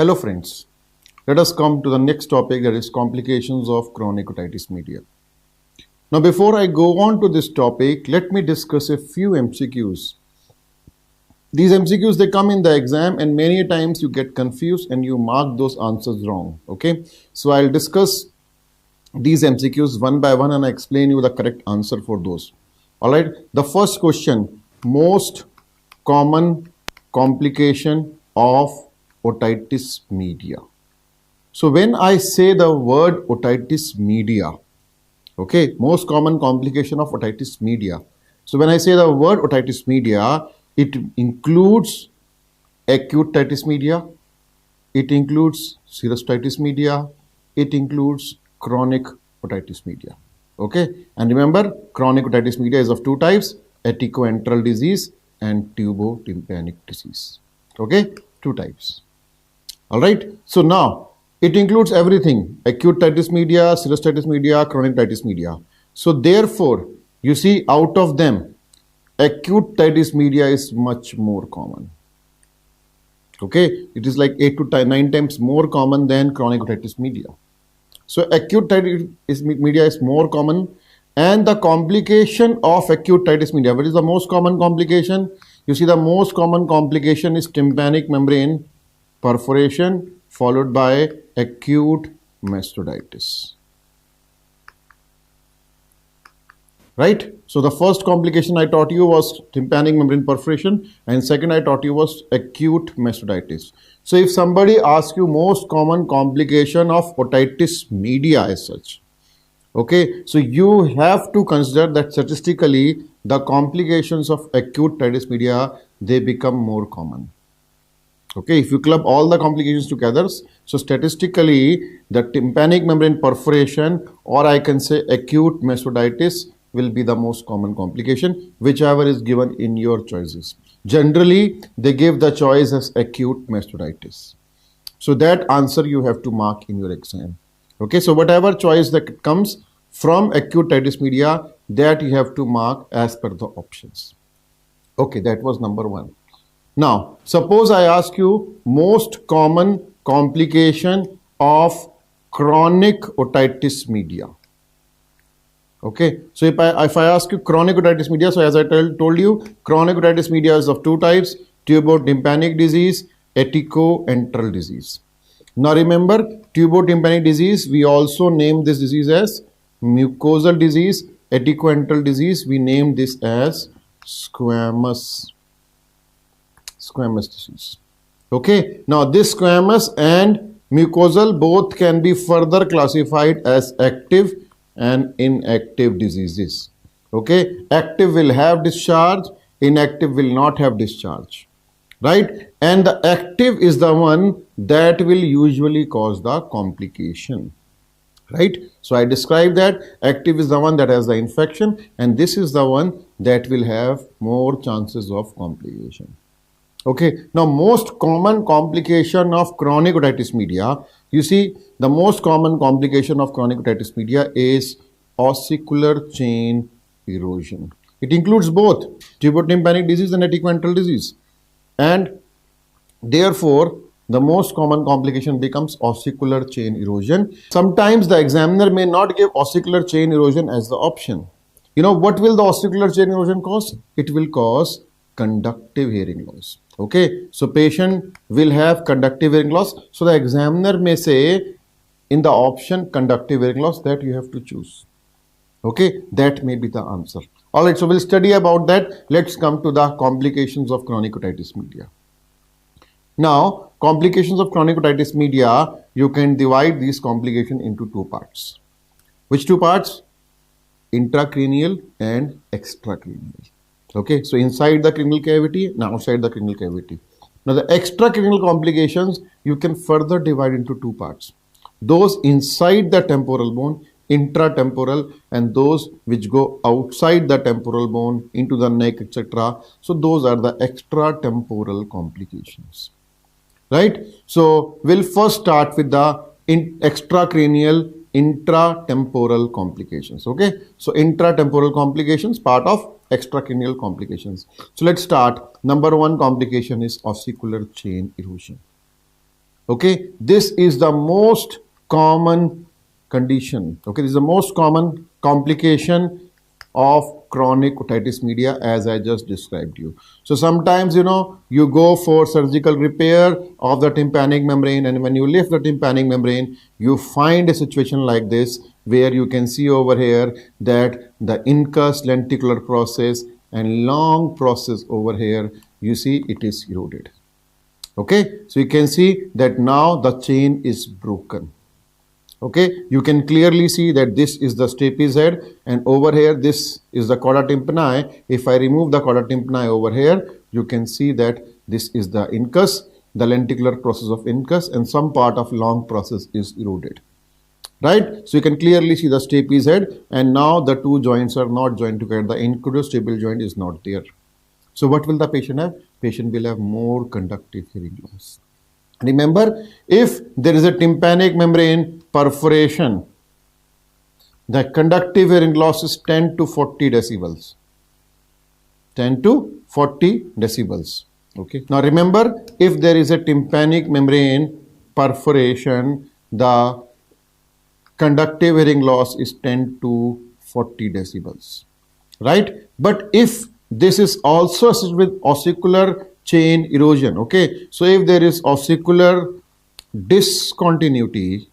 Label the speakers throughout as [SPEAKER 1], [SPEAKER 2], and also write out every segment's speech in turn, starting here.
[SPEAKER 1] Hello friends, let us come to the next topic, that is complications of chronic otitis media. Now before I go on to this topic, let me discuss a few MCQs. These MCQs, they come in the exam and many times you get confused and you mark those answers wrong. Okay, so I'll discuss these MCQs one by one and I explain you the correct answer for those. Alright, the first question, most common complication of otitis media. So when I say the word otitis media, okay, most common complication of otitis media. So when I say the word otitis media, it includes acute otitis media, it includes serous otitis media, it includes chronic otitis media. Okay, and remember, chronic otitis media is of two types, aticoenteral disease and tubotympanic disease. Okay, two types. Alright, so now it includes everything, acute otitis media, serous otitis media, chronic otitis media. So therefore, you see, out of them, acute otitis media is much more common. Okay, it is like 8 to 9 times more common than chronic otitis media. So acute otitis media is more common, and the complication of acute otitis media, what is the most common complication? You see, the most common complication is tympanic membrane perforation followed by acute mastocytitis. Right? So the first complication I taught you was tympanic membrane perforation, and second I taught you was acute mastocytitis. So if somebody asks you most common complication of otitis media as such, okay, so you have to consider that statistically the complications of acute otitis media, they become more common. Okay, if you club all the complications together, so statistically the tympanic membrane perforation, or I can say acute mastocytitis, will be the most common complication, whichever is given in your choices. Generally, they give the choice as acute mastocytitis. So that answer you have to mark in your exam. Okay, so whatever choice that comes from acute otitis media, that you have to mark as per the options. Okay, that was number one. Now, suppose I ask you most common complication of chronic otitis media. Okay, so if I ask you chronic otitis media, so as I told you, chronic otitis media is of two types, tubotympanic disease, aticoenteral disease. Now remember, tubotympanic disease, we also name this disease as mucosal disease. Aticoenteral disease, we name this as squamous disease. Okay, now this squamous and mucosal both can be further classified as active and inactive diseases. Okay, active will have discharge, inactive will not have discharge, right? And the active is the one that will usually cause the complication, right? So I described that active is the one that has the infection, and this is the one that will have more chances of complication. Okay, now most common complication of chronic otitis media, you see, the most common complication of chronic otitis media is ossicular chain erosion. It includes both tubotympanic disease and aticoenteral disease, and therefore the most common complication becomes ossicular chain erosion. Sometimes the examiner may not give ossicular chain erosion as the option. You know, what will the ossicular chain erosion cause? It will cause conductive hearing loss. Okay, so patient will have conductive hearing loss. So the examiner may say in the option conductive hearing loss, that you have to choose. Okay, that may be the answer. Alright, so we'll study about that. Let's come to the complications of chronic otitis media. Now, complications of chronic otitis media, you can divide these complications into two parts. Which two parts? Intracranial and extracranial. Okay, so inside the cranial cavity and outside the cranial cavity. Now the extracranial complications you can further divide into two parts. Those inside the temporal bone, intratemporal, and those which go outside the temporal bone into the neck, etc. So those are the extratemporal complications. Right? So we'll first start with the extracranial intratemporal complications. Okay, so intratemporal complications, part of extracranial complications. So let's start. Number one complication is ossicular chain erosion. Okay, this is the most common condition. Okay, this is the most common complication of chronic otitis media, as I just described you. So sometimes, you go for surgical repair of the tympanic membrane, and when you lift the tympanic membrane, you find a situation like this, where you can see over here that the incus lenticular process and long process over here, you see it is eroded. Okay, so you can see that now the chain is broken. Okay, you can clearly see that this is the stapes head, and over here this is the chorda tympani. If I remove the chorda tympani over here, you can see that this is the incus, the lenticular process of incus, and some part of long process is eroded. Right, so you can clearly see the stapes head, and now the two joints are not joined together. The incudostapal joint is not there. So what will the patient have? Patient will have more conductive hearing loss. Remember, if there is a tympanic membrane perforation, the conductive hearing loss is 10 to 40 decibels. 10 to 40 decibels. Okay. Now remember, if there is a tympanic membrane perforation, the conductive hearing loss is 10 to 40 decibels. Right? But if this is also associated with ossicular chain erosion. Okay, so if there is ossicular discontinuity,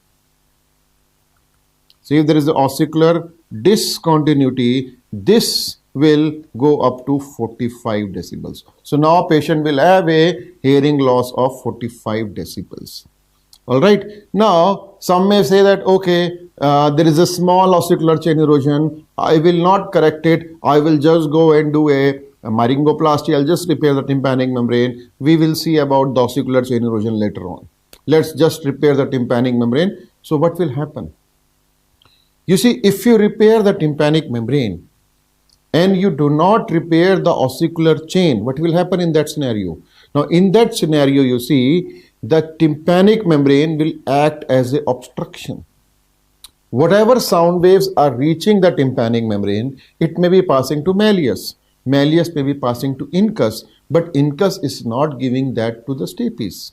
[SPEAKER 1] so if there is an ossicular discontinuity, this will go up to 45 decibels. So now patient will have a hearing loss of 45 decibels. All right. Now, some may say that, okay, there is a small ossicular chain erosion. I will not correct it. I will just go and do a myringoplasty. I'll just repair the tympanic membrane. We will see about the ossicular chain erosion later on. Let's just repair the tympanic membrane. So what will happen? You see, if you repair the tympanic membrane and you do not repair the ossicular chain, what will happen in that scenario? Now, in that scenario, you see, the tympanic membrane will act as an obstruction. Whatever sound waves are reaching the tympanic membrane, it may be passing to malleus. Malleus may be passing to incus, but incus is not giving that to the stapes.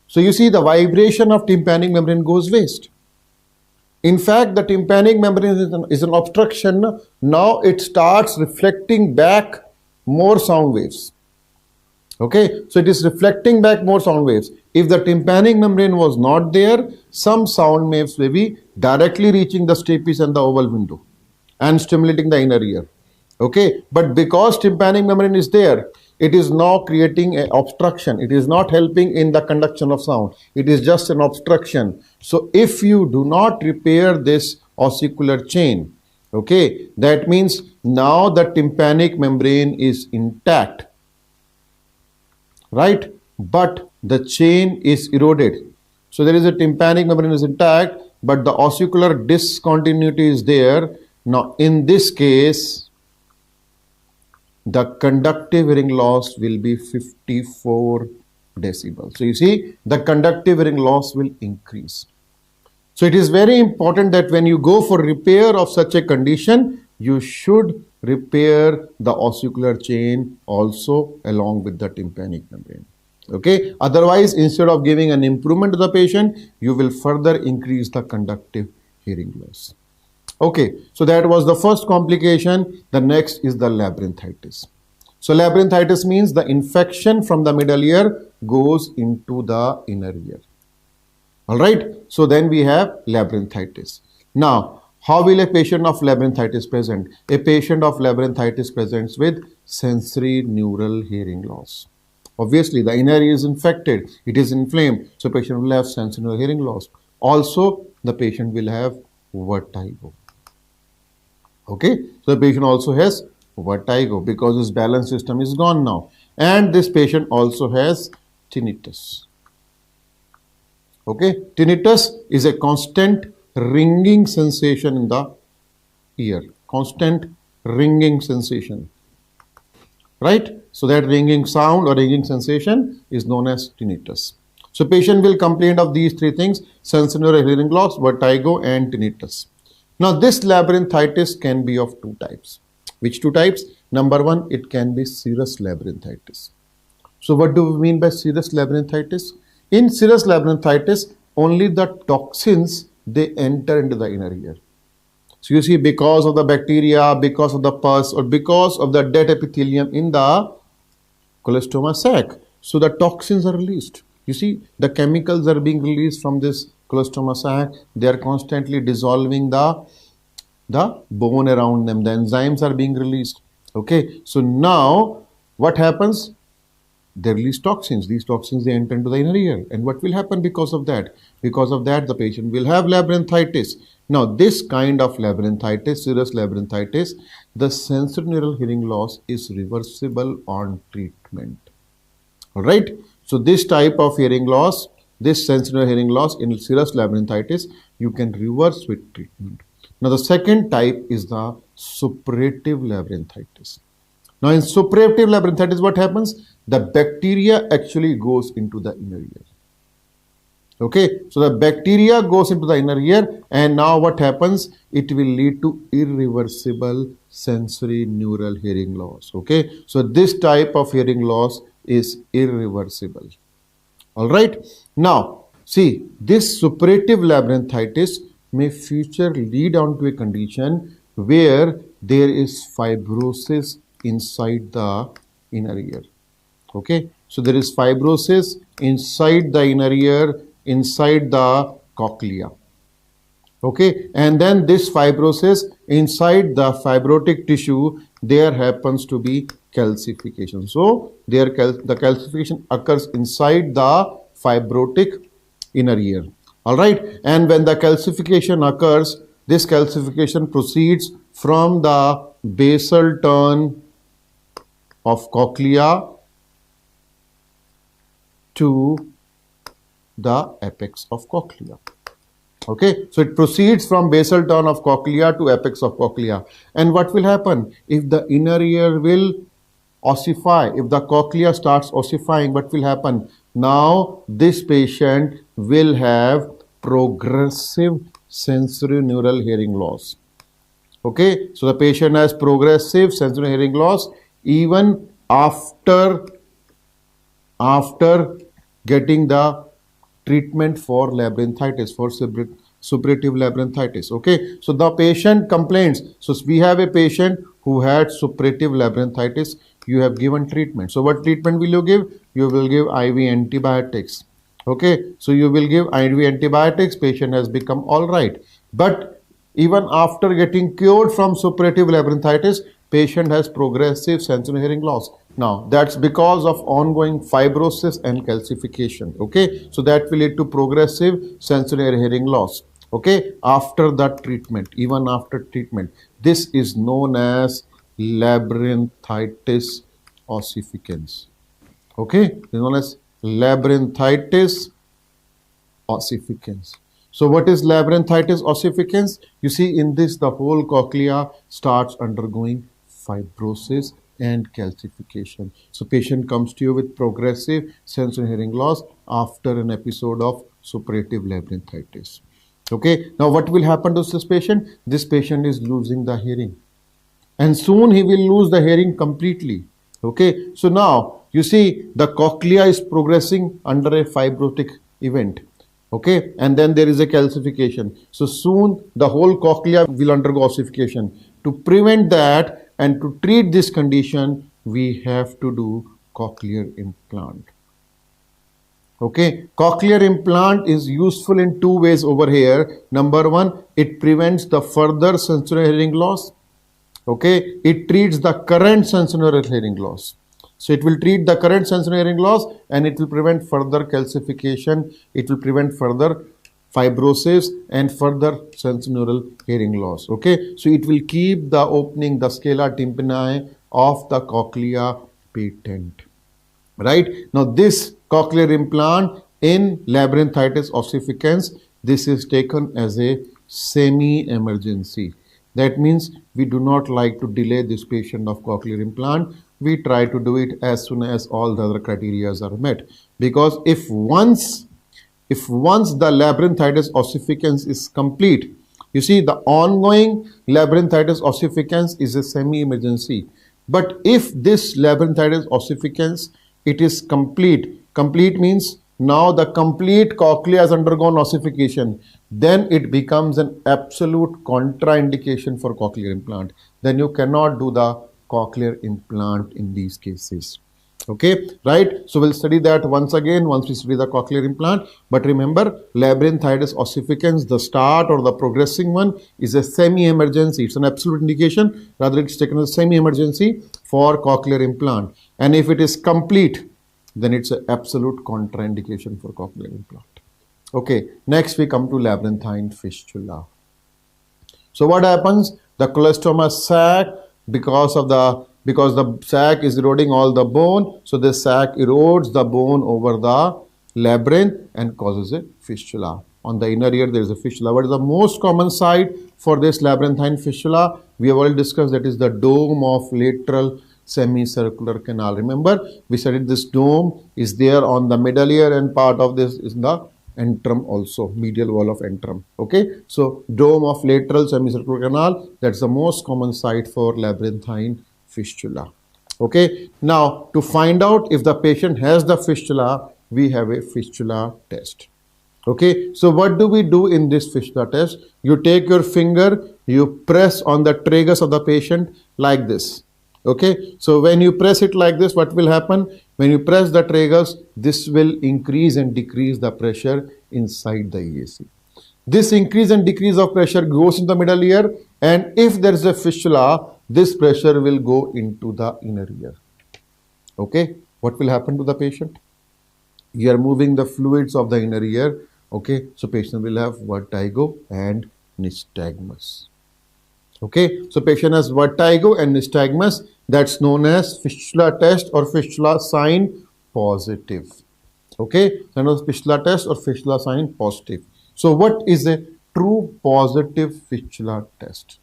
[SPEAKER 1] So you see, the vibration of tympanic membrane goes waste. In fact, the tympanic membrane is an obstruction. Now it starts reflecting back more sound waves. Okay, so it is reflecting back more sound waves. If the tympanic membrane was not there, some sound waves may be directly reaching the stapes and the oval window and stimulating the inner ear. Okay, but because tympanic membrane is there, it is now creating an obstruction. It is not helping in the conduction of sound. It is just an obstruction. So if you do not repair this ossicular chain, okay, that means now the tympanic membrane is intact, right? But the chain is eroded. So there is a tympanic membrane is intact, but the ossicular discontinuity is there. Now in this case, the conductive hearing loss will be 54 decibels. So you see, the conductive hearing loss will increase. So it is very important that when you go for repair of such a condition, you should repair the ossicular chain also along with the tympanic membrane. Okay, otherwise, instead of giving an improvement to the patient, you will further increase the conductive hearing loss. Okay, so that was the first complication. The next is the labyrinthitis. So labyrinthitis means the infection from the middle ear goes into the inner ear. All right, so then we have labyrinthitis. Now, how will a patient of labyrinthitis present? A patient of labyrinthitis presents with sensory neural hearing loss. Obviously, the inner ear is infected, it is inflamed, so patient will have sensory neural hearing loss. Also, the patient will have vertigo. Okay, so the patient also has vertigo because his balance system is gone now. And this patient also has tinnitus. Okay, tinnitus is a constant ringing sensation in the ear. Constant ringing sensation. Right? So that ringing sound or ringing sensation is known as tinnitus. So patient will complain of these three things: sensory neural hearing loss, vertigo, and tinnitus. Now this labyrinthitis can be of two types. Which two types? Number one, it can be serous labyrinthitis. So what do we mean by serous labyrinthitis? In serous labyrinthitis, only the toxins they enter into the inner ear. So you see, because of the bacteria, because of the pus, or because of the dead epithelium in the colostoma sac, so the toxins are released. You see, the chemicals are being released from this colostoma sac. They are constantly dissolving the bone around them. The enzymes are being released. Okay, so now what happens? They release toxins. These toxins, they enter into the inner ear. And what will happen because of that? Because of that, the patient will have labyrinthitis. Now, this kind of labyrinthitis, serous labyrinthitis, the sensorineural hearing loss is reversible on treatment. All right. So this type of hearing loss, this sensorineural hearing loss in serous labyrinthitis, you can reverse with treatment. Now, the second type is the suppurative labyrinthitis. Now, in suppurative labyrinthitis, what happens? The bacteria actually goes into the inner ear. Okay, so the bacteria goes into the inner ear, and now what happens? It will lead to irreversible sensory neural hearing loss. Okay, so this type of hearing loss is irreversible. All right, now see, this suppurative labyrinthitis may future lead on to a condition where there is fibrosis inside the inner ear. Okay, so there is fibrosis inside the inner ear, inside the cochlea. Okay, and then this fibrosis inside the fibrotic tissue, there happens to be calcification. So the calcification occurs inside the fibrotic inner ear. All right, and when the calcification occurs, this calcification proceeds from the basal turn of cochlea to the apex of cochlea. Okay, so it proceeds from basal turn of cochlea to apex of cochlea. And what will happen? If the inner ear will ossify, if the cochlea starts ossifying, what will happen? Now this patient will have progressive sensory neural hearing loss. Okay, so the patient has progressive sensory hearing loss even after getting the treatment for labyrinthitis, for suppurative labyrinthitis. Okay, so the patient complains. So we have a patient who had suppurative labyrinthitis. You have given treatment. So what treatment will you give? You will give IV antibiotics. Okay, so you will give IV antibiotics. Patient has become all right. But even after getting cured from suppurative labyrinthitis, patient has progressive sensory hearing loss. Now, that's because of ongoing fibrosis and calcification. Okay, so that will lead to progressive sensory hearing loss. Okay, after that treatment, even after treatment, this is known as labyrinthitis ossificans. Okay, it is known as labyrinthitis ossificans. So what is labyrinthitis ossificans? You see, in this, the whole cochlea starts undergoing fibrosis and calcification. So patient comes to you with progressive sensory hearing loss after an episode of suppurative labyrinthitis. Okay, now what will happen to this patient? This patient is losing the hearing, and soon he will lose the hearing completely. Okay, so now you see the cochlea is progressing under a fibrotic event. Okay, and then there is a calcification. So soon the whole cochlea will undergo ossification. To prevent that and to treat this condition, we have to do cochlear implant. Okay, cochlear implant is useful in two ways over here. Number one, it prevents the further sensory hearing loss. Okay, it treats the current sensory hearing loss. So it will treat the current sensory hearing loss, and it will prevent further calcification. It will prevent further fibrosis and further sensorineural hearing loss. Okay, so it will keep the opening, the scala tympani of the cochlea patent. Right, now this cochlear implant in labyrinthitis ossificans, this is taken as a semi-emergency. That means we do not like to delay this patient of cochlear implant. We try to do it as soon as all the other criteria are met. Because if once the labyrinthitis ossificans is complete, you see, the ongoing labyrinthitis ossificans is a semi-emergency. But if this labyrinthitis ossificans, it is complete. Complete means now the complete cochlea has undergone ossification, then it becomes an absolute contraindication for cochlear implant. Then you cannot do the cochlear implant in these cases. Okay, right? So we'll study that once again once we study the cochlear implant. But remember, labyrinthitis ossificans, the start or the progressing one, is a semi-emergency. It's an absolute indication. Rather, it's taken as semi-emergency for cochlear implant. And if it is complete, then it's an absolute contraindication for cochlear implant. Okay, next we come to labyrinthine fistula. So what happens? The cholestoma sac, because the sac is eroding all the bone, so the sac erodes the bone over the labyrinth and causes a fistula. On the inner ear there is a fistula. What is the most common site for this labyrinthine fistula? We have already discussed, that is the dome of lateral semicircular canal. Remember, we studied this dome is there on the middle ear, and part of this is the antrum also, medial wall of antrum. Okay, so dome of lateral semicircular canal, that's the most common site for labyrinthine fistula. Okay, now to find out if the patient has the fistula, we have a fistula test. Okay, so what do we do in this fistula test? You take your finger, you press on the tragus of the patient like this. Okay, so when you press it like this, what will happen? When you press the tragus, this will increase and decrease the pressure inside the EAC. This increase and decrease of pressure goes in the middle ear, and if there is a fistula, this pressure will go into the inner ear. Okay, what will happen to the patient? You are moving the fluids of the inner ear. Okay, so patient will have vertigo and nystagmus. Okay, so patient has vertigo and nystagmus. That's known as fistula test or fistula sign positive. Okay, so fistula test or fistula sign positive. So what is a true positive fistula test?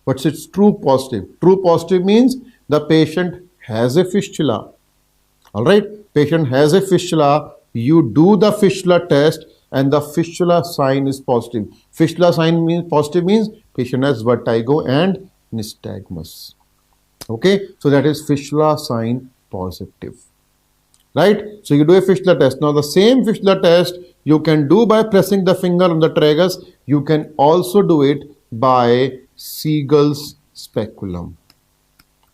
[SPEAKER 1] What's its true positive? True positive means the patient has a fistula. All right, patient has a fistula. You do the fistula test and the fistula sign is positive. Fistula sign means positive means patient has vertigo and nystagmus. Okay, so that is fistula sign positive. Right, so you do a fistula test. Now the same fistula test you can do by pressing the finger on the tragus. You can also do it by Siegel's speculum.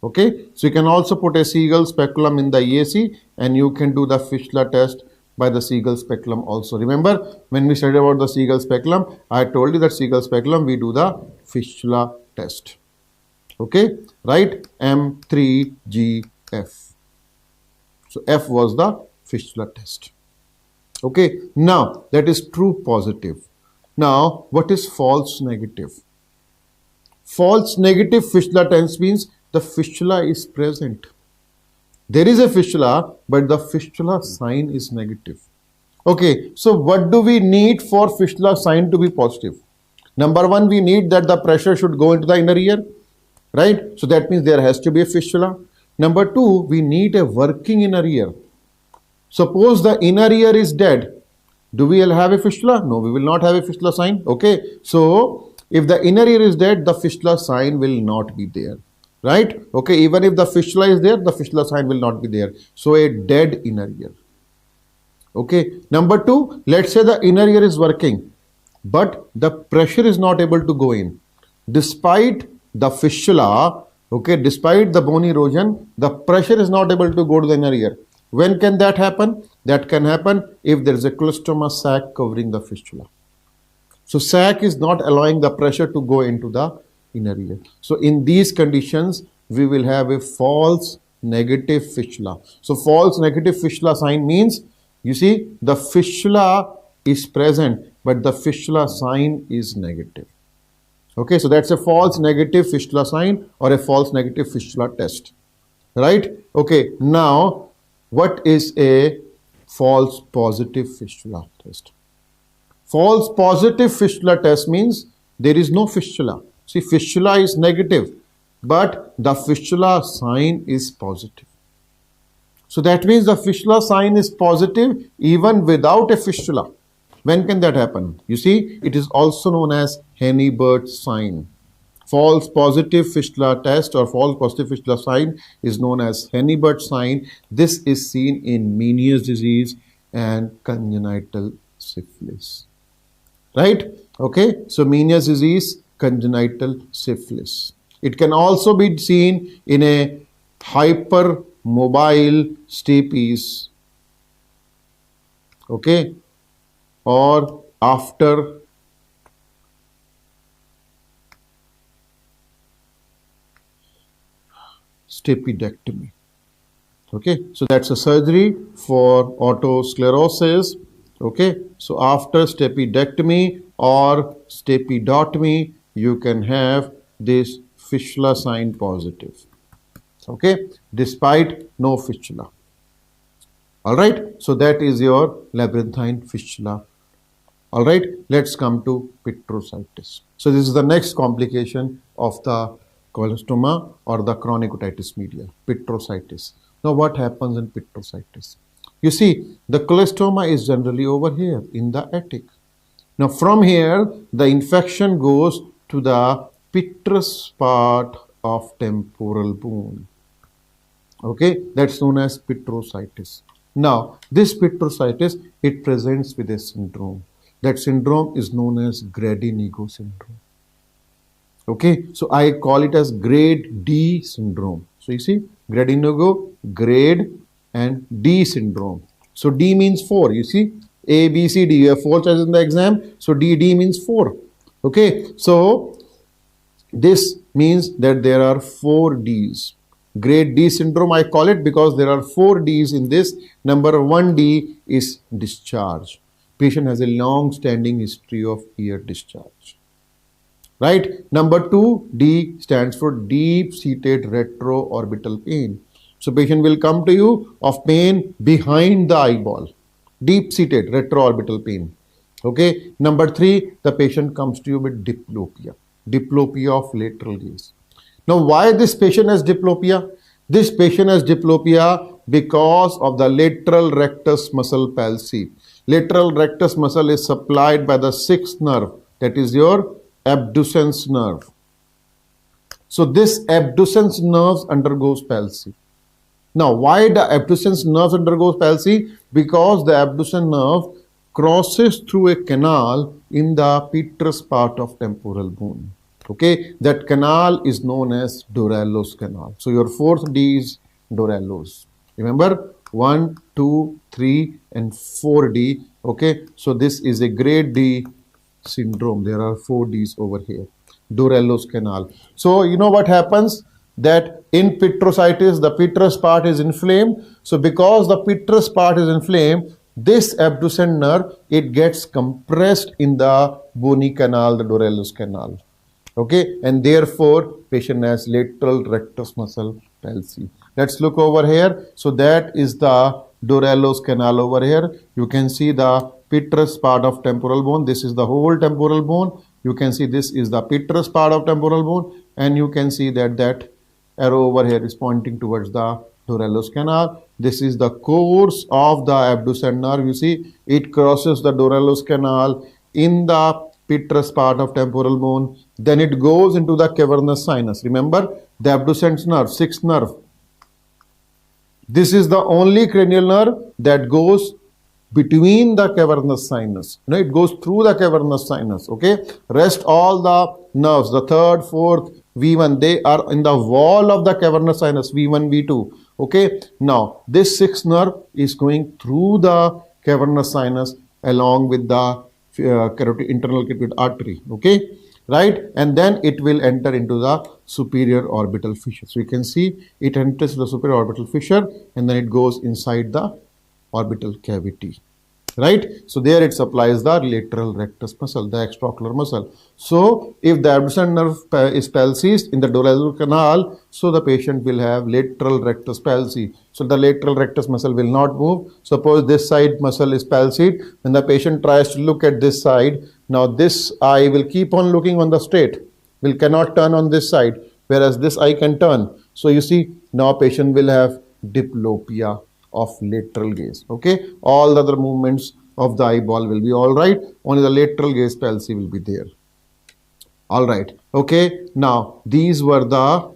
[SPEAKER 1] Okay, so you can also put a Siegel's speculum in the EAC and you can do the fistula test by the Siegel's speculum also. Remember, when we studied about the Siegel's speculum, I told you that Siegel's speculum we do the fistula test. Okay, right, M3GF. So F was the fistula test. Okay, now that is true positive. Now what is false negative? False negative fistula test means the fistula is present. There is a fistula, but the fistula sign is negative. Okay, so what do we need for fistula sign to be positive? Number one, we need that the pressure should go into the inner ear, right? So that means there has to be a fistula. Number two, we need a working inner ear. Suppose the inner ear is dead. Do we have a fistula? No, we will not have a fistula sign. Okay, so if the inner ear is dead, the fistula sign will not be there. Right? Okay, even if the fistula is there, the fistula sign will not be there. So a dead inner ear. Okay, number two, let's say the inner ear is working, but the pressure is not able to go in. Despite the fistula, okay, despite the bone erosion, the pressure is not able to go to the inner ear. When can that happen? That can happen if there is a cholestoma sac covering the fistula. So sac is not allowing the pressure to go into the inner ear. So in these conditions, we will have a false negative fistula. So false negative fistula sign means, you see, the fistula is present, but the fistula sign is negative. Okay, so that's a false negative fistula sign or a false negative fistula test. Right? Okay, now what is a false positive fistula test? False positive fistula test means there is no fistula. See, fistula is negative, but the fistula sign is positive. So that means the fistula sign is positive even without a fistula. When can that happen? You see, it is also known as Henneberg sign. False positive fistula test or false positive fistula sign is known as Henneberg sign. This is seen in Meniere's disease and congenital syphilis. Right? Okay, so Meniere's disease, congenital syphilis. It can also be seen in a hypermobile stapes, okay, or after stapedectomy. Okay, so that's a surgery for autosclerosis. Okay, so after stapedectomy or stapedotomy, you can have this fistula sign positive. Okay, despite no fistula. All right, so that is your labyrinthine fistula. All right, let's come to pitrositis. So this is the next complication of the cholestoma or the chronic otitis media, pitrositis. Now what happens in pitrositis? You see, the cholestoma is generally over here in the attic. Now from here, the infection goes to the pitrous part of temporal bone. Okay, that's known as pitrositis. Now, this pitrositis, it presents with a syndrome. That syndrome is known as Grady-Negro syndrome. Okay, so I call it as grade D syndrome. So you see, Grady-Negro, grade and D syndrome. So D means 4. You see, A, B, C, D. You have 4 choices in the exam. So D means 4. Okay, so this means that there are 4 Ds. Grade D syndrome I call it because there are 4 Ds in this. Number 1 D is discharge. Patient has a long-standing history of ear discharge. Right? Number 2 D stands for deep-seated retroorbital pain. So patient will come to you of pain behind the eyeball. Deep-seated retroorbital pain. Okay. Number 3, the patient comes to you with diplopia. Diplopia of lateral gaze. Now, why this patient has diplopia? This patient has diplopia because of the lateral rectus muscle palsy. Lateral rectus muscle is supplied by the 6th nerve, that is your abducens nerve. So this abducens nerve undergoes palsy. Now, why the abducens nerve undergoes palsy? Because the abducens nerve crosses through a canal in the petrous part of temporal bone. Okay, that canal is known as Dorello's canal. So your 4th D is Dorello's. Remember 1, 2, 3 and 4D. Okay, so this is a grade D syndrome. There are 4 Ds over here. Dorello's canal. So you know what happens? That in pitrositis, the petrous part is inflamed. So because the petrous part is inflamed, this abducens nerve, it gets compressed in the bony canal, the Dorello's canal. Okay, and therefore patient has lateral rectus muscle palsy. Let's look over here. So that is the Dorello's canal over here. You can see the petrous part of temporal bone. This is the whole temporal bone. You can see this is the petrous part of temporal bone, and you can see that that arrow over here is pointing towards the Dorello's canal. This is the course of the abducens nerve. You see, it crosses the Dorello's canal in the petrous part of temporal bone. Then it goes into the cavernous sinus. Remember, the abducens nerve, 6th nerve. This is the only cranial nerve that goes between the cavernous sinus. You know, it goes through the cavernous sinus. Okay, rest all the nerves, the 3rd, 4th, V1, they are in the wall of the cavernous sinus, V1, V2. Okay, now this 6th nerve is going through the cavernous sinus along with the internal carotid artery. Okay, right, and then it will enter into the superior orbital fissure. So you can see it enters the superior orbital fissure and then it goes inside the orbital cavity. Right, so there it supplies the lateral rectus muscle, the extraocular muscle. So if the abducens nerve is palsied in the Dorello canal, so the patient will have lateral rectus palsy. So the lateral rectus muscle will not move. Suppose this side muscle is palsied, when the patient tries to look at this side, now this eye will keep on looking on the straight, will cannot turn on this side, whereas this eye can turn. So you see, now patient will have diplopia of lateral gaze. Okay, all the other movements of the eyeball will be all right, only the lateral gaze palsy will be there. All right, okay, now these were the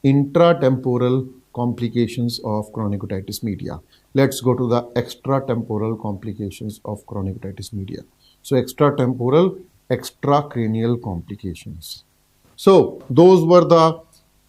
[SPEAKER 1] intratemporal complications of chronic otitis media. Let's go to the extratemporal complications of chronic otitis media. So extratemporal, extracranial complications. So those were the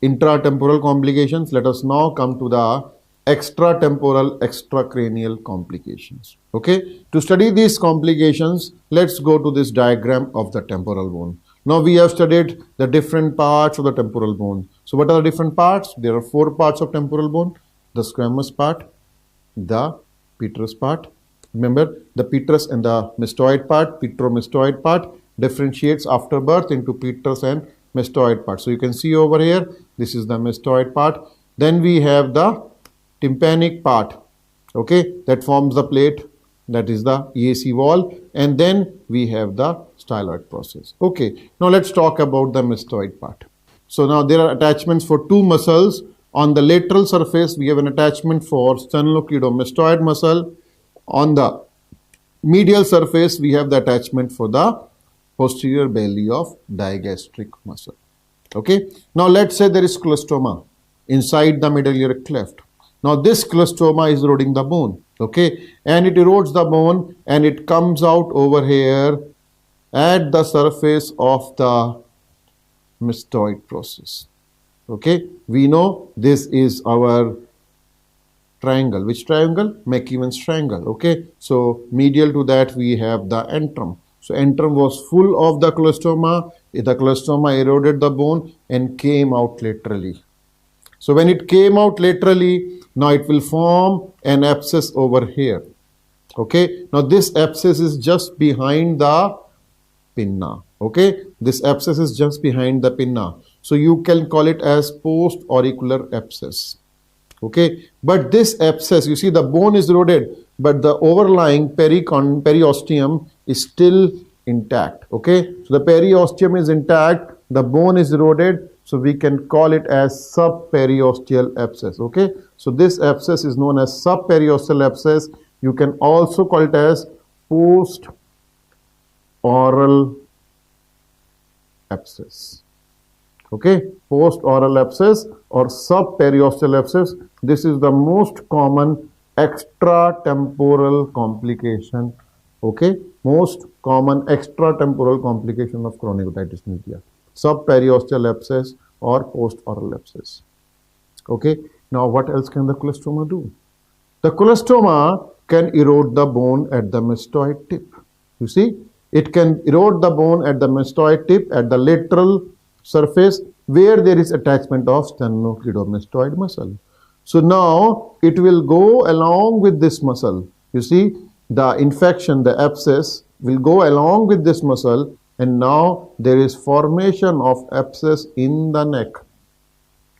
[SPEAKER 1] intratemporal complications. Let us now come to the extratemporal, extracranial complications. Okay, to study these complications, let's go to this diagram of the temporal bone. Now we have studied the different parts of the temporal bone. So what are the different parts? There are 4 parts of temporal bone: the squamous part, the petrous part. Remember, the petrous and the mastoid part, petromastoid part differentiates after birth into petrous and mastoid part. So you can see over here, this is the mastoid part. Then we have the tympanic part, okay, that forms the plate, that is the EAC wall, and then we have the styloid process. Okay, now let's talk about the mastoid part. So now there are attachments for 2 muscles. On the lateral surface, we have an attachment for sternocleidomastoid muscle. On the medial surface, we have the attachment for the posterior belly of digastric muscle. Okay, now let's say there is cholestoma inside the middle ear cleft. Now this cholestoma is eroding the bone, okay, and it erodes the bone and it comes out over here at the surface of the mastoid process. Okay, we know this is our triangle. Which triangle? McEwen's triangle. Okay, so medial to that we have the antrum. So antrum was full of the cholestoma. The cholestoma eroded the bone and came out laterally. So when it came out laterally, now it will form an abscess over here. Okay, now this abscess is just behind the pinna. Okay, this abscess is just behind the pinna. So you can call it as post-auricular abscess. Okay, but this abscess, you see the bone is eroded, but the overlying periosteum is still intact. Okay, so the periosteum is intact, the bone is eroded, so we can call it as subperiosteal abscess. Okay, so this abscess is known as subperiosteal abscess. You can also call it as post-aural abscess. Okay, post-aural abscess or subperiosteal abscess. This is the most common extratemporal complication. Okay, most common extratemporal complication of chronic otitis media: subperiosteal abscess or post-aural abscess. Okay, now what else can the cholestoma do? The cholestoma can erode the bone at the mastoid tip. You see, it can erode the bone at the mastoid tip at the lateral surface where there is attachment of sternocleidomastoid muscle. So now it will go along with this muscle. You see, the infection, the abscess will go along with this muscle, and now there is formation of abscess in the neck.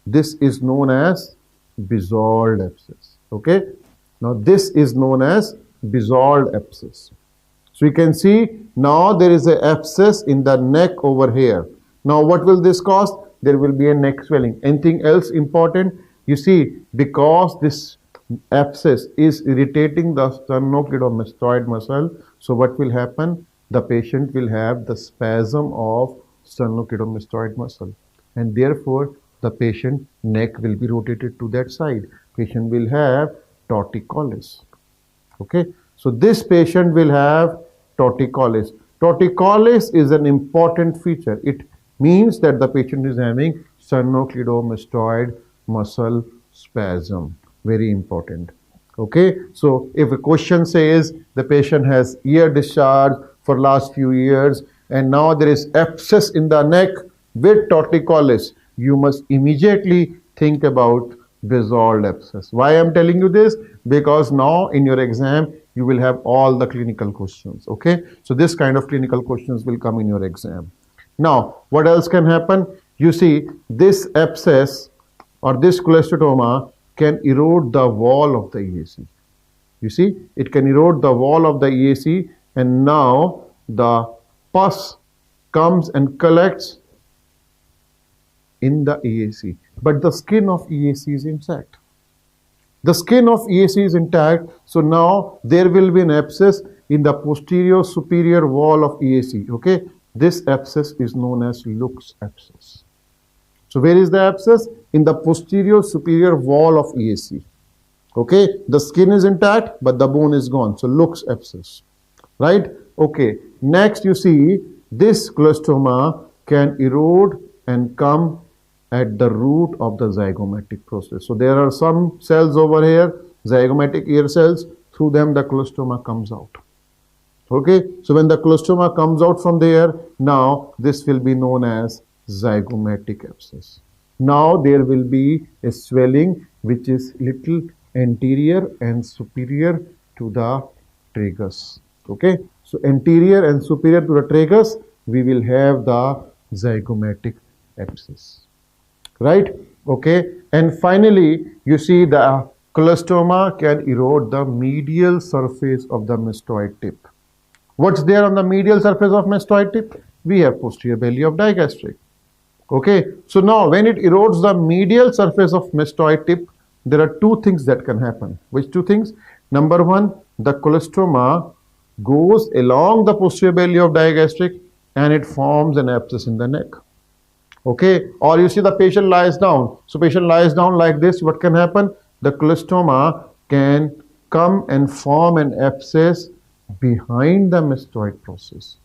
[SPEAKER 1] This is known as Bizold abscess. Okay, now this is known as Bizold abscess. So you can see now there is an abscess in the neck over here. Now what will this cause? There will be a neck swelling. Anything else important? You see, because this abscess is irritating the sternocleidomastoid muscle, so what will happen? The patient will have the spasm of sternocleidomastoid muscle, and therefore the patient neck will be rotated to that side. Patient will have torticollis. Okay, so this patient will have torticollis. Torticollis is an important feature. It means that the patient is having sternocleidomastoid muscle spasm. Very important. Okay, so if a question says the patient has ear discharge for last few years and now there is abscess in the neck with torticollis, you must immediately think about Bizold abscess. Why I am telling you this? Because now in your exam you will have all the clinical questions. Okay, so this kind of clinical questions will come in your exam. Now what else can happen? You see, this abscess or this cholestoma can erode the wall of the EAC. You see, it can erode the wall of the EAC, and now the pus comes and collects in the EAC, but the skin of EAC is intact. The skin of EAC is intact, so now there will be an abscess in the posterior superior wall of EAC. Okay, this abscess is known as Lux abscess. So where is the abscess? In the posterior superior wall of EAC. Okay, the skin is intact, but the bone is gone. So looks abscess, right? Okay, next you see this cholestoma can erode and come at the root of the zygomatic process. So there are some cells over here, zygomatic ear cells, through them the cholestoma comes out. Okay, so when the cholestoma comes out from there, now this will be known as zygomatic abscess. Now there will be a swelling which is little anterior and superior to the tragus. Okay, so anterior and superior to the tragus, we will have the zygomatic abscess, right? Okay, and finally you see the cholestoma can erode the medial surface of the mastoid tip. What's there on the medial surface of mastoid tip? We have posterior belly of digastric. Okay, so now when it erodes the medial surface of mastoid tip, there are two things that can happen. Which two things? Number one, the cholestoma goes along the posterior belly of digastric and it forms an abscess in the neck. Okay, or you see the patient lies down. So patient lies down like this. What can happen? The cholestoma can come and form an abscess behind the mastoid process.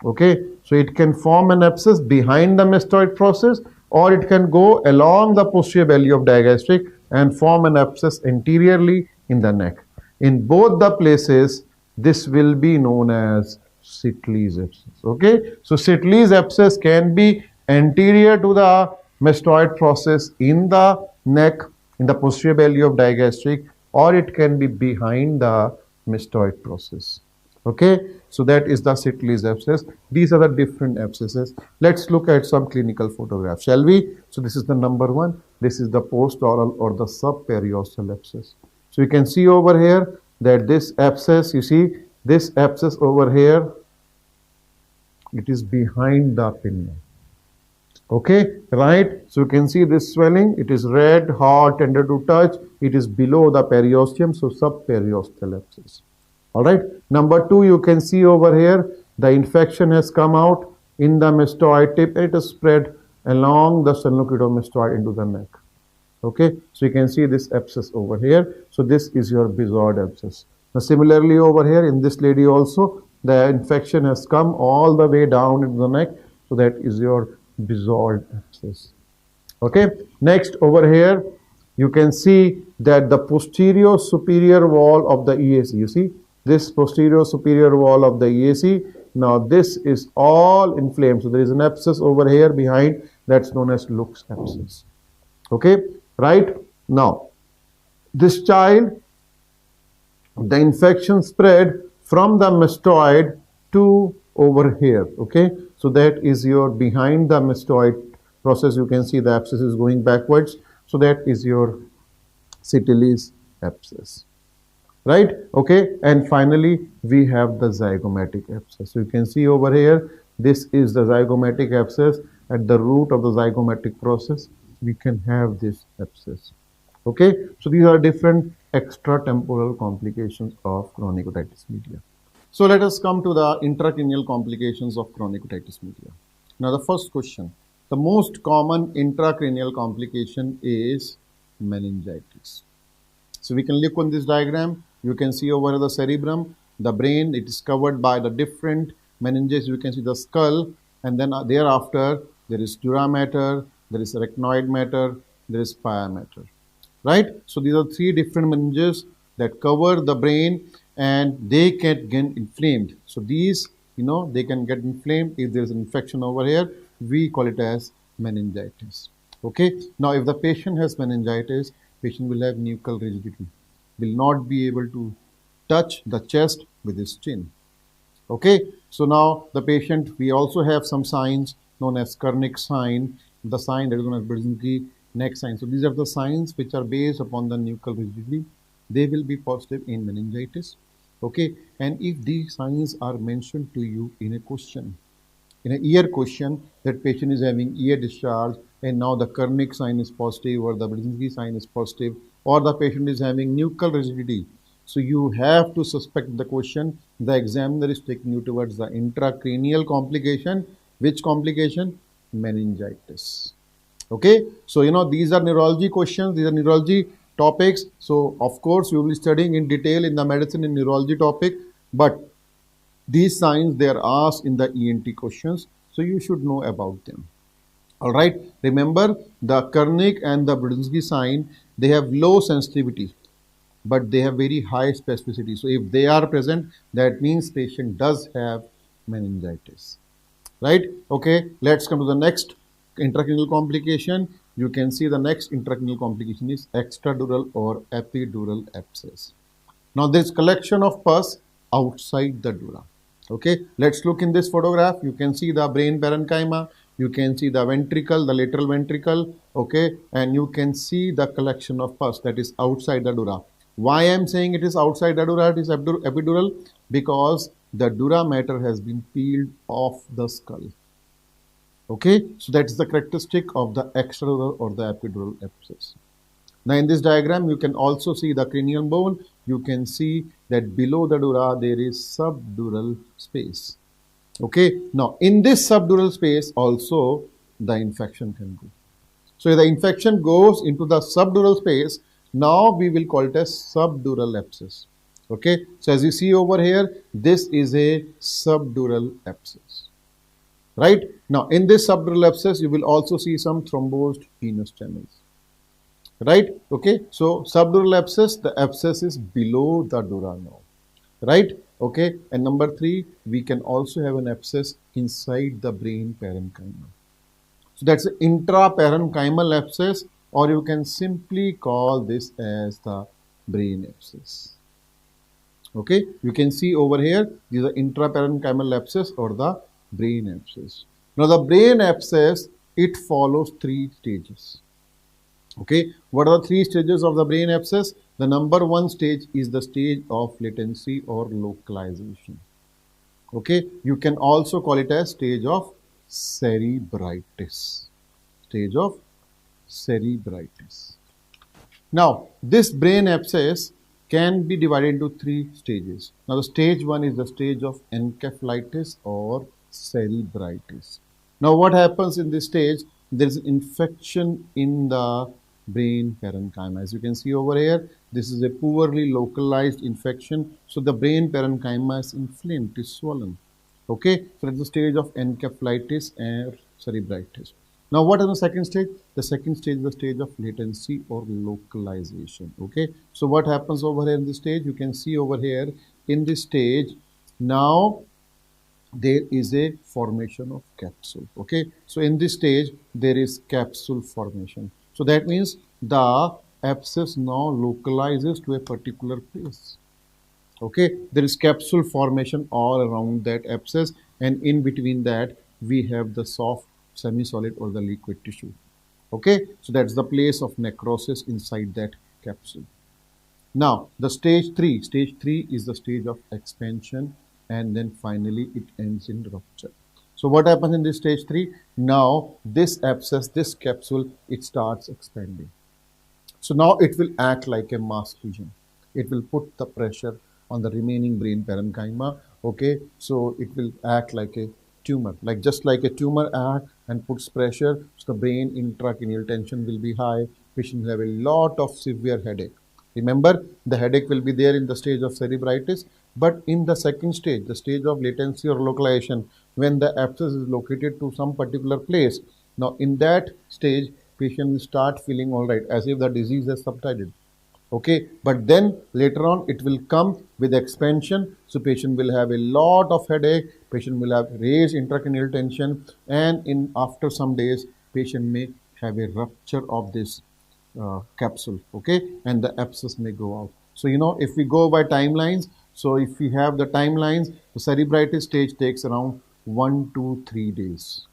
[SPEAKER 1] Okay, so it can form an abscess behind the mastoid process, or it can go along the posterior belly of digastric and form an abscess anteriorly in the neck. In both the places, this will be known as Sitley's abscess. Okay, so Sitley's abscess can be anterior to the mastoid process in the neck, in the posterior belly of digastric, or it can be behind the mastoid process. Okay, so that is the Sitley's abscess. These are the different abscesses. Let's look at some clinical photographs, shall we? So this is the number one. This is the post-oral or the subperiosteal abscess. So you can see over here that this abscess, you see this abscess over here, it is behind the pinna. Okay, right? So you can see this swelling. It is red, hot, tender to touch. It is below the periosteum, so subperiosteal abscess. All right. Number two, you can see over here, the infection has come out in the mastoid tip and it has spread along the sternocleidomastoid into the neck. Okay, so you can see this abscess over here. So this is your bezoard abscess. Now similarly over here in this lady also, the infection has come all the way down into the neck. So that is your bezoard abscess. Okay, next over here, you can see that the posterior superior wall of the EAC, you see this posterior superior wall of the EAC, now this is all inflamed. So there is an abscess over here behind, that's known as Luke's abscess. Okay, right? Now, this child, the infection spread from the mastoid to over here. Okay, so that is your behind the mastoid process. You can see the abscess is going backwards. So that is your Sitley's abscess. Right? Okay, and finally we have the zygomatic abscess. So you can see over here, this is the zygomatic abscess. At the root of the zygomatic process, we can have this abscess. Okay, so these are different extratemporal complications of chronic otitis media. So let us come to the intracranial complications of chronic otitis media. Now the first question, the most common intracranial complication is meningitis. So we can look on this diagram. You can see over the cerebrum, the brain, it is covered by the different meninges. You can see the skull, and then thereafter there is dura mater, there is arachnoid mater, there is pia mater. Right? So these are three different meninges that cover the brain and they can get inflamed. So these, they can get inflamed if there is an infection over here. We call it as meningitis. Okay. Now if the patient has meningitis, patient will have nuchal rigidity, will not be able to touch the chest with his chin. Okay, so now the patient, we also have some signs known as Kernick sign, the sign that is known as Brzezinski neck sign. So these are the signs which are based upon the nuchal rigidity. They will be positive in meningitis. Okay, and if these signs are mentioned to you in a question, in an ear question, that patient is having ear discharge and now the Kernick sign is positive or the Brzezinski sign is positive, or the patient is having nuchal rigidity. So you have to suspect the question. The examiner is taking you towards the intracranial complication. Which complication? Meningitis. Okay. So, these are neurology questions. These are neurology topics. So of course you will be studying in detail in the medicine and neurology topic, but these signs they are asked in the ENT questions, so you should know about them. All right. Remember the Kernick and the Brudzinski sign, they have low sensitivity, but they have very high specificity. So if they are present, that means patient does have meningitis. Right? Okay. Let's come to the next intracranial complication. You can see the next intracranial complication is extradural or epidural abscess. Now there is collection of pus outside the dura. Okay, let's look in this photograph. You can see the brain parenchyma, you can see the ventricle, the lateral ventricle, okay, and you can see the collection of pus that is outside the dura. Why I am saying it is outside the dura, it is epidural? Because the dura mater has been peeled off the skull. Okay, so that is the characteristic of the extradural or the epidural abscess. Now in this diagram, you can also see the cranial bone. You can see that below the dura, there is subdural space. Okay. Now in this subdural space also the infection can go. So if the infection goes into the subdural space, now we will call it as subdural abscess. Okay. So as you see over here, this is a subdural abscess. Right. Now in this subdural abscess, you will also see some thrombosed venous channels. Right. Okay. So subdural abscess, the abscess is below the dura now. Right. Okay. And number 3, we can also have an abscess inside the brain parenchyma. So that's an intraparenchymal abscess, or you can simply call this as the brain abscess. Okay. You can see over here, these are intraparenchymal abscess or the brain abscess. Now the brain abscess, it follows 3 stages. Okay, what are the 3 stages of the brain abscess? The number 1 stage is the stage of latency or localization. Okay, you can also call it as stage of cerebritis. Stage of cerebritis. Now, this brain abscess can be divided into 3 stages. Now, the stage 1 is the stage of encephalitis or cerebritis. Now, what happens in this stage? There is an infection in the brain parenchyma. As you can see over here, this is a poorly localized infection. So the brain parenchyma is inflamed, it is swollen. Okay, so it's the stage of encephalitis and cerebritis. Now what is the second stage? The second stage is the stage of latency or localization. Okay, so what happens over here in this stage? You can see over here in this stage, now there is a formation of capsule. Okay, so in this stage there is capsule formation. So that means the abscess now localizes to a particular place. Okay, there is capsule formation all around that abscess, and in between that we have the soft, semi-solid or the liquid tissue. Okay, so that's the place of necrosis inside that capsule. Now the stage 3 is the stage of expansion, and then finally it ends in rupture. So what happens in this stage 3? Now this abscess, this capsule, it starts expanding. So now it will act like a mass lesion. It will put the pressure on the remaining brain parenchyma. Okay, so it will act like a tumor, like just like a tumor act and puts pressure. So the brain intracranial tension will be high. Patient will have a lot of severe headache. Remember, the headache will be there in the stage of cerebritis, but in the second stage, the stage of latency or localization, when the abscess is located to some particular place, now in that stage, patient will start feeling all right, as if the disease has subsided. Okay, but then later on it will come with expansion, so patient will have a lot of headache, patient will have raised intracranial tension, and in after some days, patient may have a rupture of this capsule. Okay, and the abscess may go out. So you know, if we go by timelines, so if we have the timelines, the cerebritis stage takes around 1 to 3 days.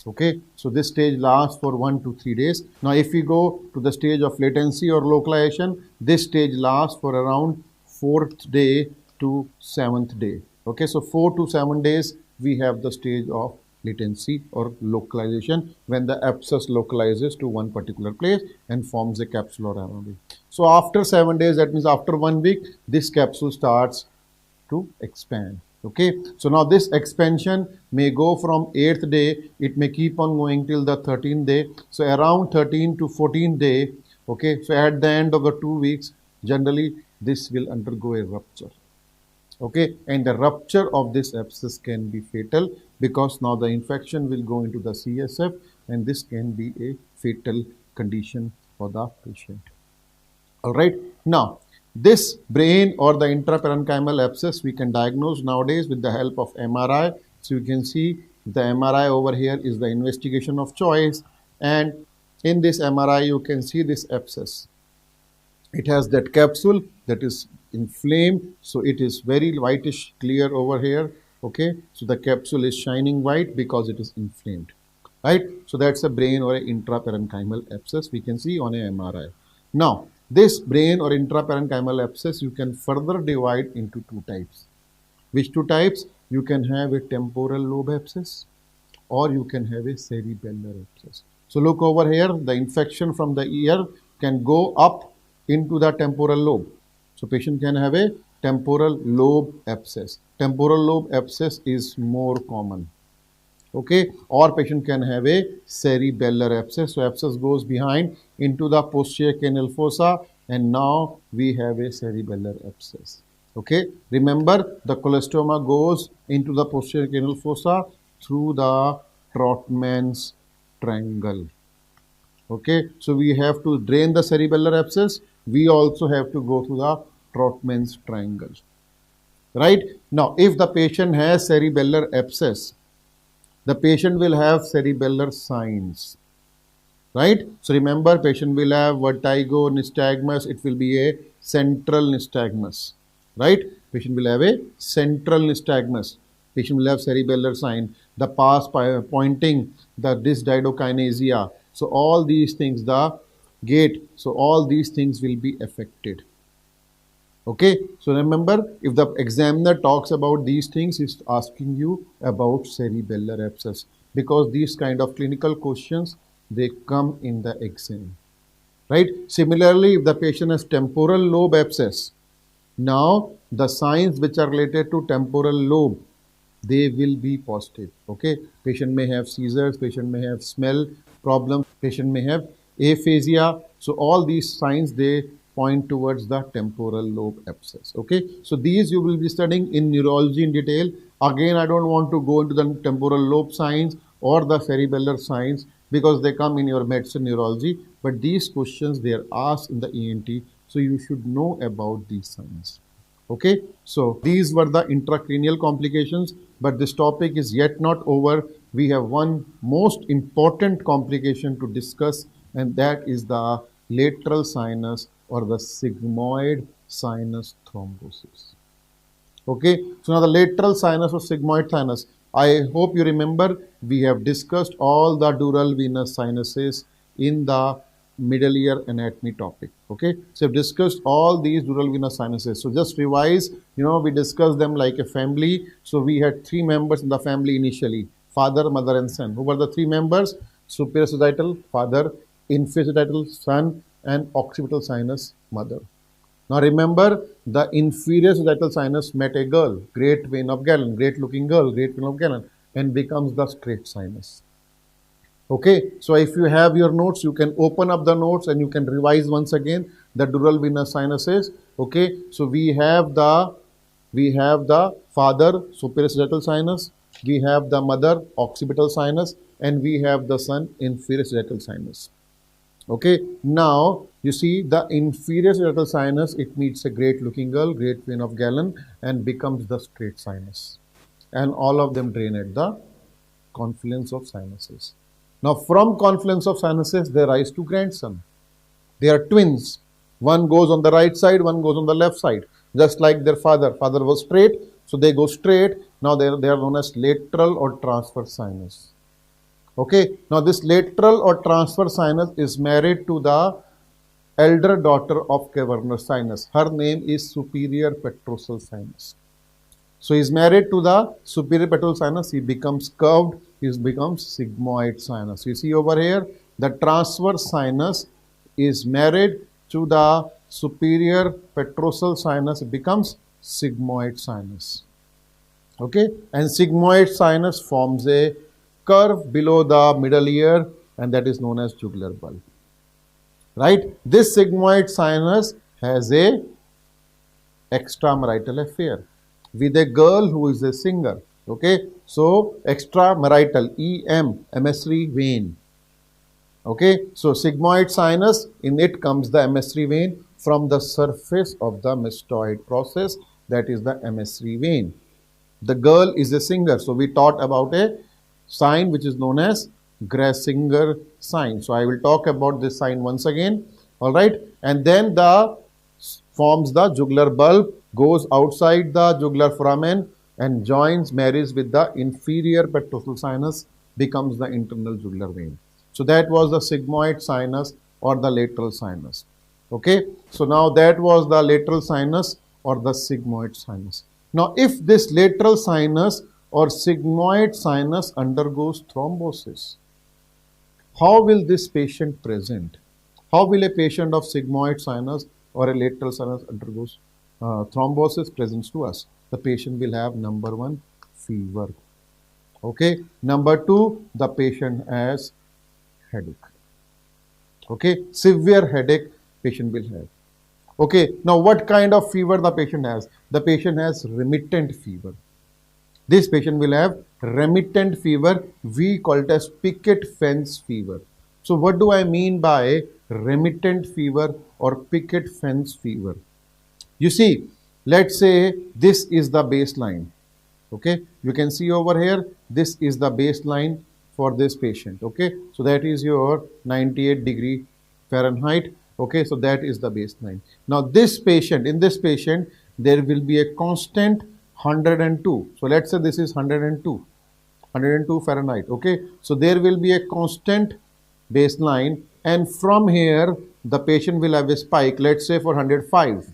[SPEAKER 1] Okay, so this stage lasts for 1 to 3 days. Now if we go to the stage of latency or localization, this stage lasts for around 4th day to 7th day. Okay, so 4 to 7 days we have the stage of latency or localization, when the abscess localizes to one particular place and forms a capsule or anomaly. So after 7 days, that means after 1 week, this capsule starts to expand. Okay, so now this expansion may go from 8th day, it may keep on going till the 13th day. So around 13 to 14th day, Okay, so at the end of the 2 weeks, generally this will undergo a rupture. Okay, and the rupture of this abscess can be fatal because now the infection will go into the CSF, and this can be a fatal condition for the patient. All right, now this brain or the intraparenchymal abscess we can diagnose nowadays with the help of MRI. So you can see the MRI over here is the investigation of choice, and in this MRI you can see this abscess. It has that capsule that is inflamed, so it is very whitish clear over here. Okay, so the capsule is shining white because it is inflamed, right? So that's a brain or an intraparenchymal abscess we can see on a MRI. Now this brain or intraparenchymal abscess you can further divide into two types. Which two types? You can have a temporal lobe abscess or you can have a cerebellar abscess. So look over here, the infection from the ear can go up into the temporal lobe. So patient can have a temporal lobe abscess. Temporal lobe abscess is more common. Okay, or patient can have a cerebellar abscess. So abscess goes behind into the posterior canal fossa, and now we have a cerebellar abscess. Okay, remember the cholestoma goes into the posterior canal fossa through the Trotman's triangle. Okay, so we have to drain the cerebellar abscess. We also have to go through the Trotman's triangle. Right, now if the patient has cerebellar abscess, the patient will have cerebellar signs, right? So remember, patient will have vertigo, nystagmus. It will be a central nystagmus, right? Patient will have a central nystagmus. Patient will have cerebellar sign, the pars pointing, the dysdiadokinesia. So all these things, the gait, so all these things will be affected. Okay, so remember, if the examiner talks about these things, he's asking you about cerebellar abscess, because these kind of clinical questions, they come in the exam, right? Similarly, if the patient has temporal lobe abscess, now the signs which are related to temporal lobe, they will be positive. Okay, patient may have seizures, patient may have smell problems, patient may have aphasia. So all these signs, they point towards the temporal lobe abscess. Okay, so these you will be studying in neurology in detail. Again, I don't want to go into the temporal lobe signs or the cerebellar signs because they come in your medicine neurology, but these questions, they are asked in the ENT, so you should know about these signs. Okay, so these were the intracranial complications, but this topic is yet not over. We have one most important complication to discuss, and that is the lateral sinus or the sigmoid sinus thrombosis. Okay, so now the lateral sinus or sigmoid sinus. I hope you remember we have discussed all the dural venous sinuses in the middle ear anatomy topic. Okay, so we've discussed all these dural venous sinuses. So just revise, we discussed them like a family. So we had three members in the family initially: father, mother, and son. Who were the three members? Superior sagittal, father; inferior sagittal, son; and occipital sinus, mother. Now remember, the inferior sagittal sinus met a girl, great vein of Galen, great looking girl, great vein of Galen, and becomes the straight sinus. Okay, so if you have your notes, you can open up the notes and you can revise once again the dural venous sinuses. Okay, so we have the father, superior sagittal sinus, we have the mother, occipital sinus, and we have the son, inferior sagittal sinus. Okay, now you see the inferior sagittal sinus, it meets a great looking girl, great vein of Galen, and becomes the straight sinus. And all of them drain at the confluence of sinuses. Now from confluence of sinuses, they rise to grandson. They are twins. One goes on the right side, one goes on the left side. Just like their father. Father was straight, so they go straight. Now they are known as lateral or transverse sinus. Okay, now this lateral or transverse sinus is married to the elder daughter of cavernous sinus. Her name is superior petrosal sinus. So he is married to the superior petrosal sinus. He becomes curved. He becomes sigmoid sinus. You see over here, the transverse sinus is married to the superior petrosal sinus. It becomes sigmoid sinus. Okay, and sigmoid sinus forms a curve below the middle ear, and that is known as jugular bulb. right? This sigmoid sinus has a extramarital affair with a girl who is a singer. Okay, so extramarital, emissary vein. Okay, so sigmoid sinus, in it comes the emissary vein from the surface of the mastoid process, that is the emissary vein. The girl is a singer, so we taught about a sign which is known as Gressinger sign. So I will talk about this sign once again. All right, and then the forms the jugular bulb, goes outside the jugular foramen and joins, marries with the inferior petrosal sinus, becomes the internal jugular vein. So that was the sigmoid sinus or the lateral sinus. Okay, so now that was the lateral sinus or the sigmoid sinus. Now if this lateral sinus or sigmoid sinus undergoes thrombosis, how will this patient present? How will a patient of sigmoid sinus or a lateral sinus undergoes thrombosis presents to us? The patient will have number one, fever. Okay. Number two, the patient has headache. Okay. Severe headache patient will have. Okay. Now what kind of fever the patient has? The patient has remittent fever. This patient will have remittent fever. We call it as picket fence fever. So what do I mean by remittent fever or picket fence fever? You see, let's say this is the baseline. Okay, you can see over here, this is the baseline for this patient. Okay, so that is your 98 degree Fahrenheit. Okay, so that is the baseline. Now this patient, in this patient, there will be a constant 102. So let's say this is 102 Fahrenheit. Okay, so there will be a constant baseline, and from here the patient will have a spike, let's say for 105.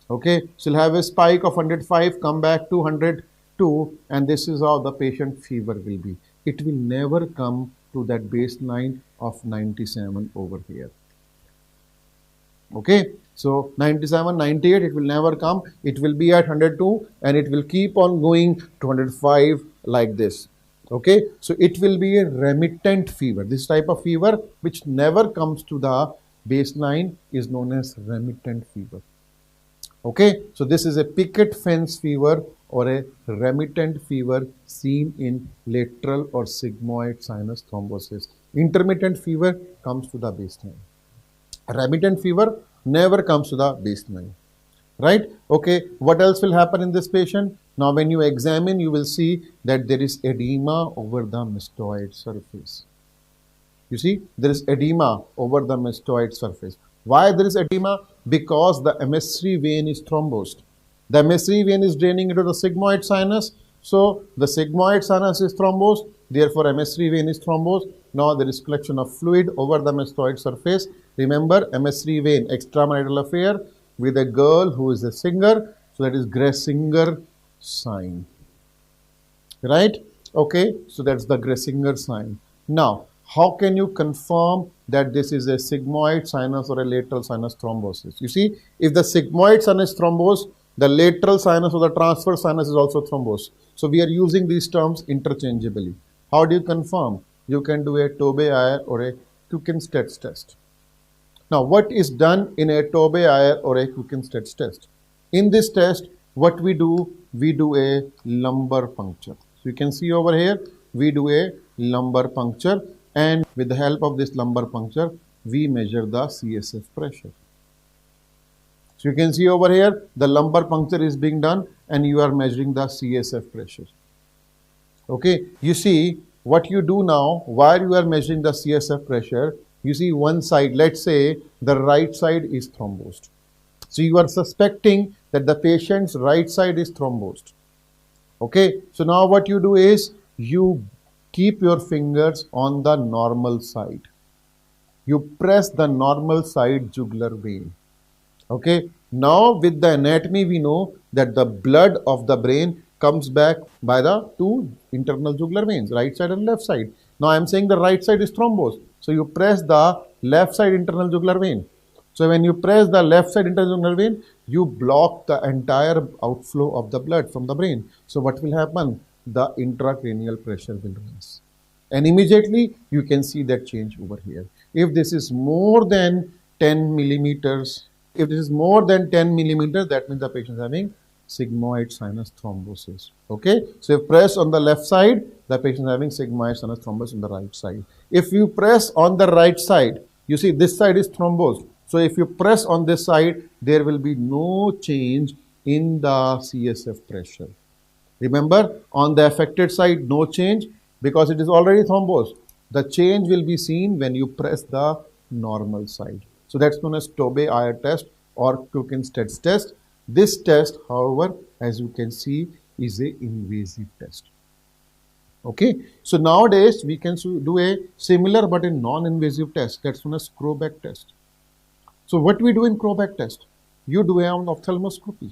[SPEAKER 1] Okay, so you'll have a spike of 105, come back to 102, and this is how the patient fever will be. It will never come to that baseline of 97 over here. Okay, so 97, 98, it will never come. It will be at 102 and it will keep on going to 105 like this. Okay, so it will be a remittent fever. This type of fever which never comes to the baseline is known as remittent fever. Okay, so this is a picket fence fever or a remittent fever seen in lateral or sigmoid sinus thrombosis. Intermittent fever comes to the baseline. Remittent fever never comes to the baseline. Right? Okay, what else will happen in this patient? Now when you examine, you will see that there is edema over the mastoid surface. You see, there is edema over the mastoid surface. Why there is edema? Because the emissary vein is thrombosed. The emissary vein is draining into the sigmoid sinus. So the sigmoid sinus is thrombosed, therefore emissary vein is thrombosed. Now there is collection of fluid over the mastoid surface. Remember, emissary vein, extramarital affair with a girl who is a singer. So that is Gressinger sign. Right? Okay, so that's the Gressinger sign. Now, how can you confirm that this is a sigmoid sinus or a lateral sinus thrombosis? You see, if the sigmoid sinus is thrombosed, the lateral sinus or the transverse sinus is also thrombosed. So we are using these terms interchangeably. How do you confirm? You can do a Tobbe-Ayer or a Kuchenstedt's test. Now, what is done in a Tobbe-Ayer or a Kuchenstedt's test? In this test, what we do a lumbar puncture. So you can see over here, we do a lumbar puncture, and with the help of this lumbar puncture, we measure the CSF pressure. So you can see over here, the lumbar puncture is being done and you are measuring the CSF pressure. Okay, you see what you do now, while you are measuring the CSF pressure, you see one side, let's say the right side is thrombosed. So you are suspecting that the patient's right side is thrombosed. Okay, so now what you do is you keep your fingers on the normal side. You press the normal side jugular vein. Okay, now with the anatomy we know that the blood of the brain comes back by the two internal jugular veins, right side and left side. Now I am saying the right side is thrombosed. So you press the left side internal jugular vein. So when you press the left side internal jugular vein, you block the entire outflow of the blood from the brain. So what will happen? The intracranial pressure will rise. And immediately you can see that change over here. If this is more than 10 millimeters. If it is more than 10 millimeters, that means the patient is having sigmoid sinus thrombosis. Okay, so if press on the left side, the patient is having sigmoid sinus thrombosis on the right side. If you press on the right side, you see this side is thrombosed. So if you press on this side, there will be no change in the CSF pressure. Remember, on the affected side, no change because it is already thrombosed. The change will be seen when you press the normal side. So that's known as Tobey-Ire test or Kukin's test. This test, however, as you can see, is an invasive test. Okay, so nowadays we can do a similar but a non-invasive test. That's known as Croback test. So what we do in Croback test? You do an ophthalmoscopy.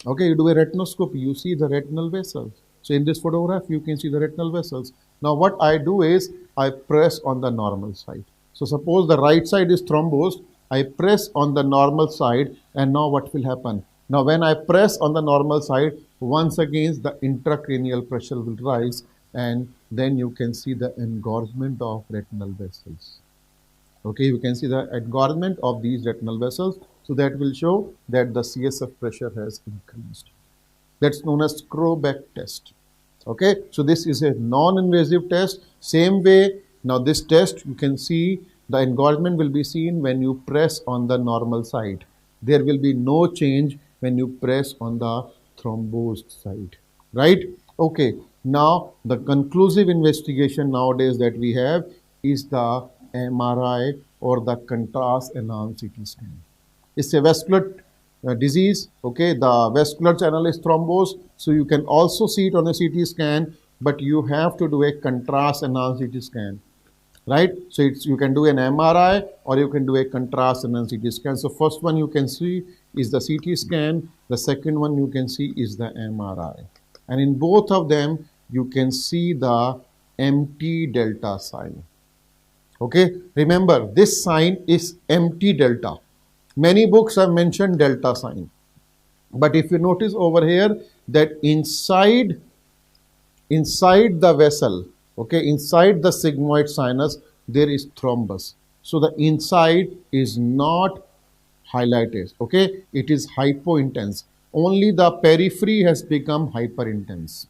[SPEAKER 1] Okay, you do a retinoscopy, you see the retinal vessels. So in this photograph, you can see the retinal vessels. Now what I do is, I press on the normal side. So suppose the right side is thrombosed, I press on the normal side, and now what will happen? Now when I press on the normal side, once again the intracranial pressure will rise, and then you can see the engorgement of retinal vessels. Okay, you can see the engorgement of these retinal vessels. So that will show that the CSF pressure has increased. That's known as Croback test. Okay, so this is a non-invasive test. Same way, now this test, you can see the engorgement will be seen when you press on the normal side. There will be no change when you press on the thrombosed side, right? Okay, now the conclusive investigation nowadays that we have is the MRI or the contrast enhanced CT scan. It's a vascular disease. Okay, the vascular channel is thrombosed, so you can also see it on a CT scan, but you have to do a contrast enhanced CT scan, right? So you can do an MRI or you can do a contrast enhanced CT scan. So first one you can see is the CT scan, the second one you can see is the MRI, and in both of them you can see the empty delta sign. Okay, remember this sign is empty delta. Many books have mentioned delta sign, but if you notice over here that inside the vessel, okay, inside the sigmoid sinus, there is thrombus. So the inside is not highlighted, okay, it is hypointense. Only the periphery has become hyperintense.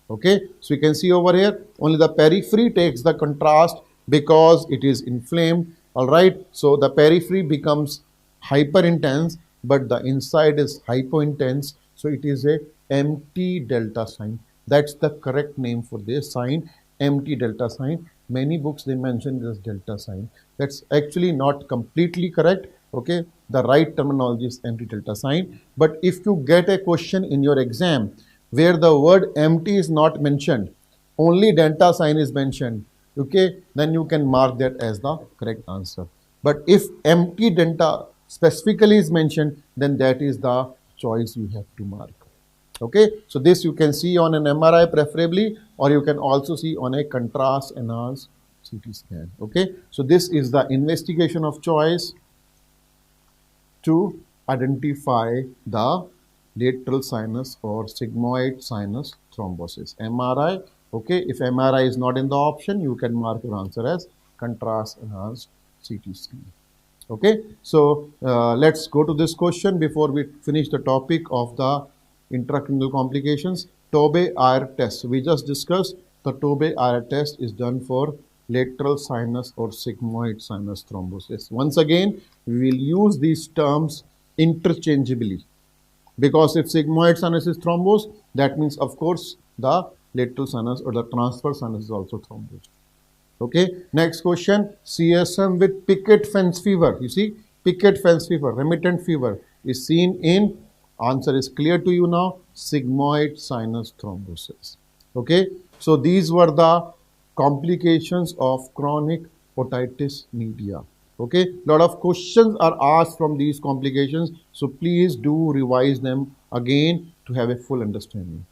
[SPEAKER 1] Okay, so you can see over here, only the periphery takes the contrast because it is inflamed. All right, so the periphery becomes hyperintense, but the inside is hypointense. So it is a empty delta sign. That's the correct name for this sign, empty delta sign. Many books they mention this delta sign. That's actually not completely correct. Okay, the right terminology is empty delta sign. But if you get a question in your exam where the word empty is not mentioned, only delta sign is mentioned, okay, then you can mark that as the correct answer. But if empty delta specifically is mentioned, then that is the choice you have to mark. Okay, so this you can see on an MRI preferably, or you can also see on a contrast enhanced CT scan. Okay, so this is the investigation of choice to identify the lateral sinus or sigmoid sinus thrombosis. MRI, okay, if MRI is not in the option, you can mark your answer as contrast enhanced CT scan. Okay, so let's go to this question before we finish the topic of the intracranial complications. Tobey-Ire test. We just discussed the Tobey-Ire test is done for lateral sinus or sigmoid sinus thrombosis. Once again, we will use these terms interchangeably, because if sigmoid sinus is thrombosed, that means of course the lateral sinus or the transverse sinus is also thrombosed. Okay, next question, CSM with picket fence fever. You see, picket fence fever, remittent fever is seen in, answer is clear to you now, sigmoid sinus thrombosis. Okay, so these were the complications of chronic otitis media. Okay, lot of questions are asked from these complications, so please do revise them again to have a full understanding.